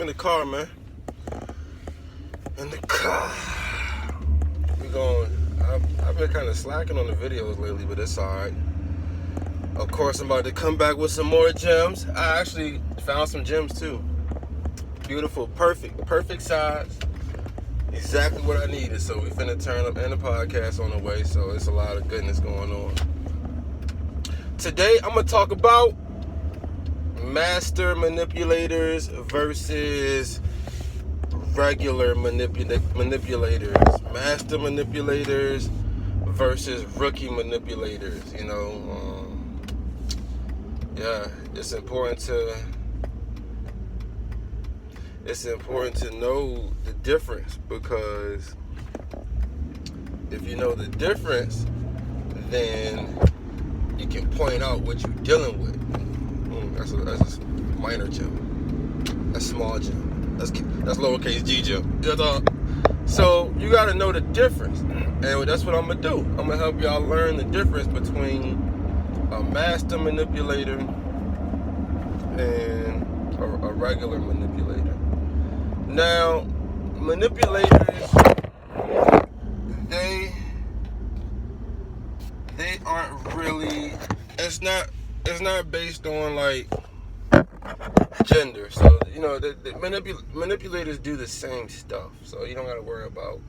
in the car, man. In the car. We going. I've been kind of slacking on the videos lately, but it's alright. Of course, I'm about to come back with some more gems. I actually found some gems too. Beautiful, perfect size. Exactly what I needed. So we finna turn up, and the podcast on the way. So it's a lot of goodness going on. Today, I'm gonna talk about master manipulators versus regular manipulators. Master manipulators versus rookie manipulators. Yeah, it's important to know the difference, because if you know the difference, then you can point out what you're dealing with. That's a minor gem. That's small gem. That's lowercase g gem. So you got to know the difference, and that's what I'm gonna do. I'm gonna help y'all learn the difference between a master manipulator and a regular manipulator. Now, manipulators, they aren't really. It's not based on like gender. So the manipulators do the same stuff. So you don't got to worry about,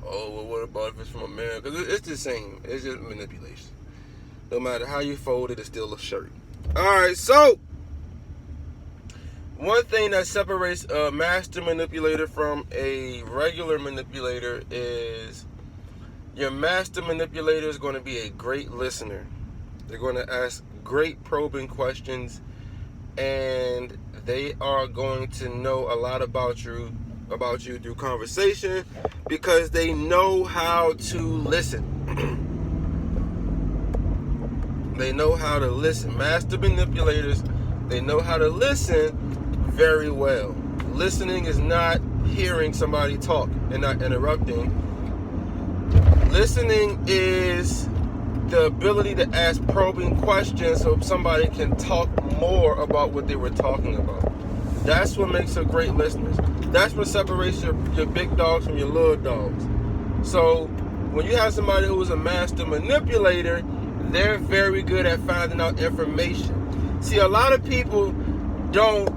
what about if it's from a man? Because it's the same. It's just manipulation. No matter how you fold it, it's still a shirt. All right, so one thing that separates a master manipulator from a regular manipulator is your master manipulator is going to be a great listener. They're going to ask great probing questions, and they are going to know a lot about you through conversation, because they know how to listen. They know how to listen. Master manipulators, they know how to listen very well. Listening is not hearing somebody talk and not interrupting. Listening is the ability to ask probing questions so somebody can talk more about what they were talking about. That's what makes a great listener. That's what separates your big dogs from your little dogs. So when you have somebody who is a master manipulator, they're very good at finding out information. See, a lot of people don't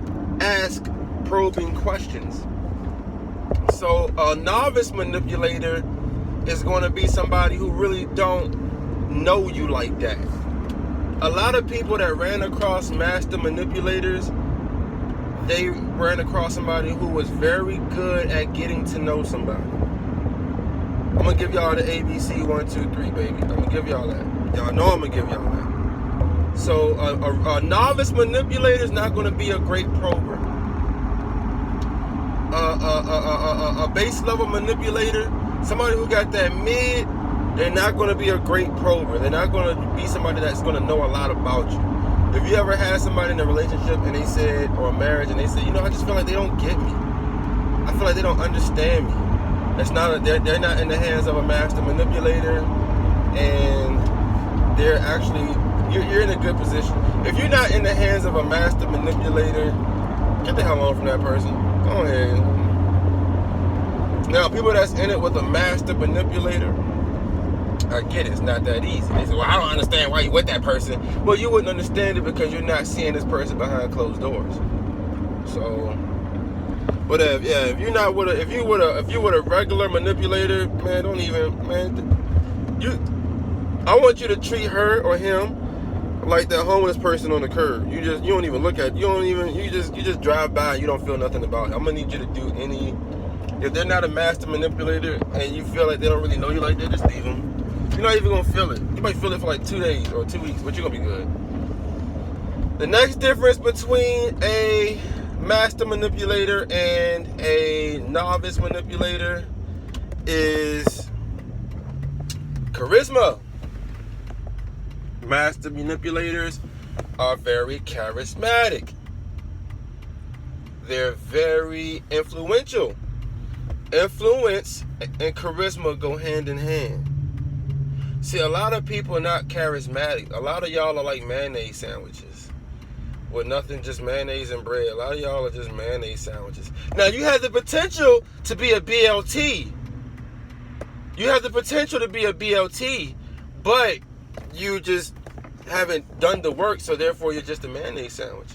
ask probing questions. So a novice manipulator is going to be somebody who really don't know you like that. A lot of people that ran across master manipulators, they ran across somebody who was very good at getting to know somebody. I'm going to give y'all the ABC 1, 2, 3, baby. I'm going to give y'all that. Y'all know I'm going to give y'all that. So a novice manipulator is not going to be a great prober. A base level manipulator, somebody who got that mid, they're not going to be a great prober. They're not going to be somebody that's going to know a lot about you. If you ever had somebody in a relationship and they said, or a marriage, and they said, I just feel like they don't get me. I feel like they don't understand me. They're not in the hands of a master manipulator, and they're actually, you're in a good position. If you're not in the hands of a master manipulator, get the hell on from that person. Go ahead. Now, people that's in it with a master manipulator, I get it. It's not that easy. They say, I don't understand why you with that person. Well, you wouldn't understand it because you're not seeing this person behind closed doors. So, but if you're not with if you with a regular manipulator, man, I want you to treat her or him like that homeless person on the curb. You don't even look at, you just drive by and you don't feel nothing about it. I'm gonna need you to do if they're not a master manipulator and you feel like they don't really know you like that, just leave them. You're not even gonna feel it. You might feel it for like 2 days or 2 weeks, but you're gonna be good. The next difference between a master manipulator and a novice manipulator is charisma. Master manipulators are very charismatic. They're very influential. Influence and charisma go hand in hand. See, a lot of people are not charismatic. A lot of y'all are like mayonnaise sandwiches. with nothing, just mayonnaise and bread. A lot of y'all are just mayonnaise sandwiches. Now, you have the potential to be a BLT. You have the potential to be a BLT, but you just haven't done the work, so therefore you're just a mayonnaise sandwich.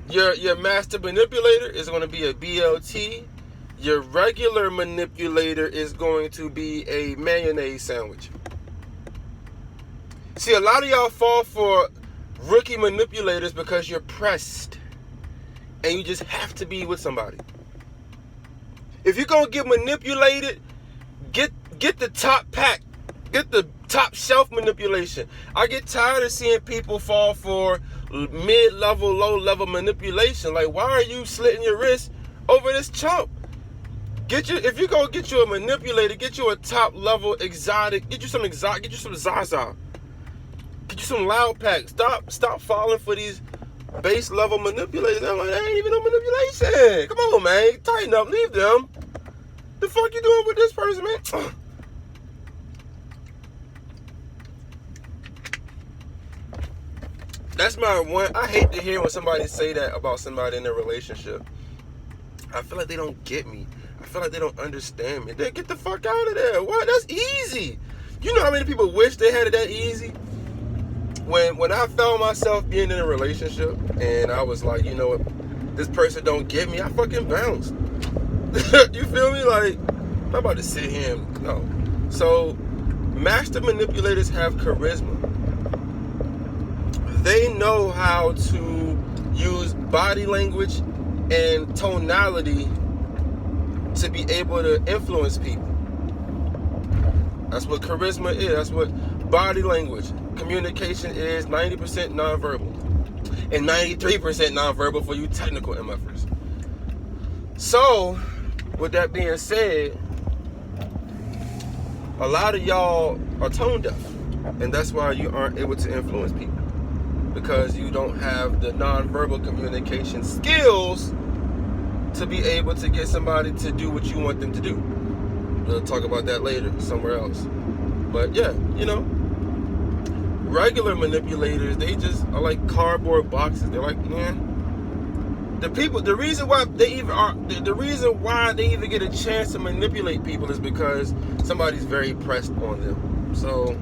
Your master manipulator is going to be a BLT. Your regular manipulator is going to be a mayonnaise sandwich. See, a lot of y'all fall for rookie manipulators because you're pressed and you just have to be with somebody. If you're going to get manipulated, get the top pack. Get the top shelf manipulation. I get tired of seeing people fall for mid-level, low-level manipulation. Like, why are you slitting your wrist over this chump? If you go get you a manipulator, get you a top-level exotic. Get you some Zaza. Get you some loud pack. Stop falling for these base-level manipulators. I'm like, that ain't even no manipulation. Come on, man. Tighten up. Leave them. The fuck you doing with this person, man? That's my one. I hate to hear when somebody say that about somebody in a relationship. I feel like they don't get me. I feel like they don't understand me. They get the fuck out of there. What? That's easy. You know how many people wish they had it that easy? When I found myself being in a relationship and I was like, you know what, this person don't get me, I fucking bounced. You feel me? Like, I'm not about to sit here and no. So, master manipulators have charisma. They know how to use body language and tonality to be able to influence people. That's what charisma is. That's what body language. Communication is 90% nonverbal. And 93% nonverbal for you technical MFers. So, with that being said, a lot of y'all are tone deaf. And that's why you aren't able to influence people. Because you don't have the nonverbal communication skills to be able to get somebody to do what you want them to do. We'll talk about that later, somewhere else. But yeah, you know, regular manipulators, they just are like cardboard boxes. They're like, yeah. The reason why they even get a chance to manipulate people is because somebody's very pressed on them. So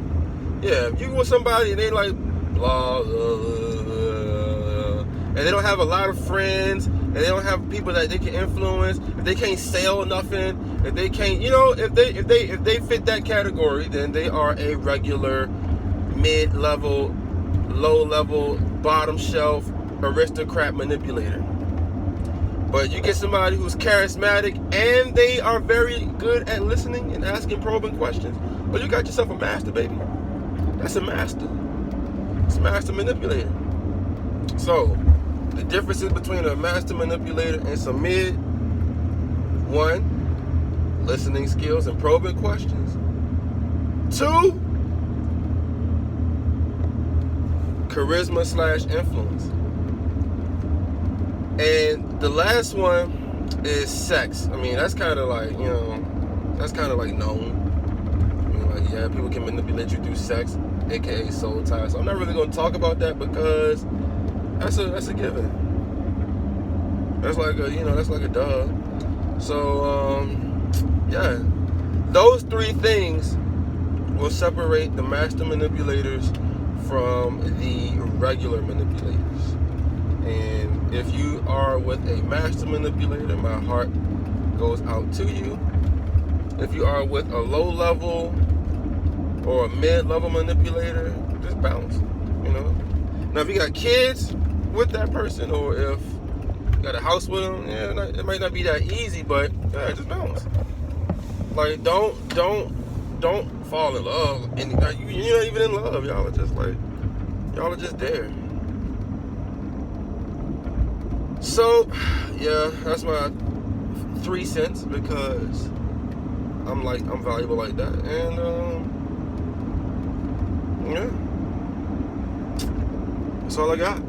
yeah, if you with somebody and they like blah, blah, blah, blah, and they don't have a lot of friends, and they don't have people that they can influence, if they can't sell nothing, if they can't, you know, if they fit that category, then they are a regular, mid-level, low-level, bottom shelf, aristocrat manipulator. But you get somebody who's charismatic and they are very good at listening and asking probing questions, well, you got yourself a master, baby. That's a master. It's a master manipulator. So, the differences between a master manipulator and some mid: 1, listening skills and probing questions. 2, charisma/influence. And the last one is sex. I mean, that's kind of like, you know, that's kind of like known. I mean, like, yeah, people can manipulate you through sex, aka soul ties. So I'm not really going to talk about that because that's a given. That's like a, you know, that's like a duh. So yeah, those 3 things will separate the master manipulators from the regular manipulators. And if you are with a master manipulator, my heart goes out to you. If you are with a low level or a mid-level manipulator, just bounce, you know. Now, if you got kids with that person, or if you got a house with them, yeah, it might not be that easy, but yeah, just bounce. Like, don't fall in love, and you're not even in love. Y'all are just there. So, yeah, that's my 3 cents because I'm valuable like that, and yeah, that's all I got.